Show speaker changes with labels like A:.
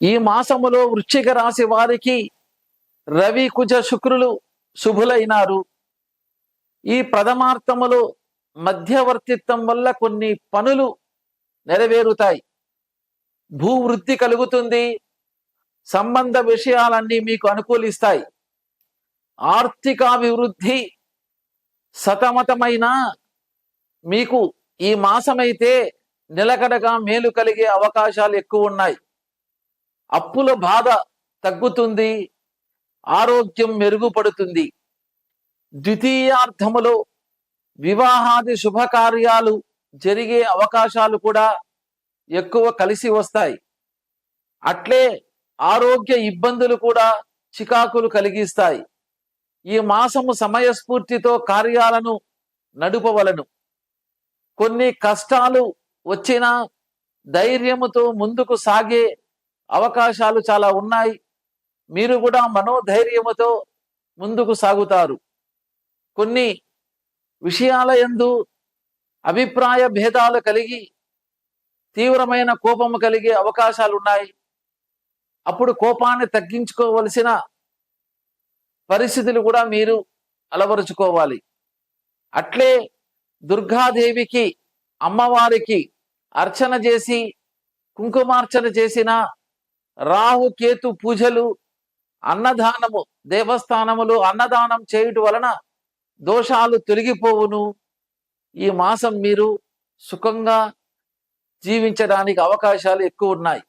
A: ఈ మాసములో వృశ్చిక రాశి వారికి రవి కుజ శుక్రులు శుభులైనారు. ఈ ప్రథమార్థములో మధ్యవర్తిత్వం వల్ల కొన్ని పనులు నెరవేరుతాయి. భూవృద్ధి కలుగుతుంది. సంబంధ విషయాలన్నీ మీకు అనుకూలిస్తాయి. ఆర్థికాభివృద్ధి సతమతమైన మీకు ఈ మాసమైతే నిలకడగా మేలు కలిగే అవకాశాలు ఎక్కువ ఉన్నాయి. అప్పుల బాధ తగ్గుతుంది. ఆరోగ్యం మెరుగుపడుతుంది. ద్వితీయార్థములో వివాహాది శుభకార్యాలు జరిగే అవకాశాలు కూడా ఎక్కువ కలిసి వస్తాయి. అట్లే ఆరోగ్య ఇబ్బందులు కూడా చికాకులు కలిగిస్తాయి. ఈ మాసము సమయస్ఫూర్తితో కార్యాలను నడుపవలను. కొన్ని కష్టాలు వచ్చినా ధైర్యముతో ముందుకు సాగే అవకాశాలు చాలా ఉన్నాయి. మీరు కూడా మనోధైర్యముతో ముందుకు సాగుతారు. కొన్ని విషయాల యందు అభిప్రాయ భేదాలు కలిగి తీవ్రమైన కోపము కలిగే అవకాశాలు ఉన్నాయి. అప్పుడు కోపాన్ని తగ్గించుకోవలసిన పరిస్థితులు కూడా మీరు అలవరుచుకోవాలి. అట్లే దుర్గాదేవికి అమ్మవారికి అర్చన చేసి కుంకుమార్చన చేసిన, రాహు కేతు పూజలు, అన్నదానము దేవస్థానములు అన్నదానం చేయుట వలన దోషాలు తొలగిపోవును. ఈ మాసం మీరు సుఖంగా జీవించడానికి అవకాశాలు ఎక్కువ ఉన్నాయి.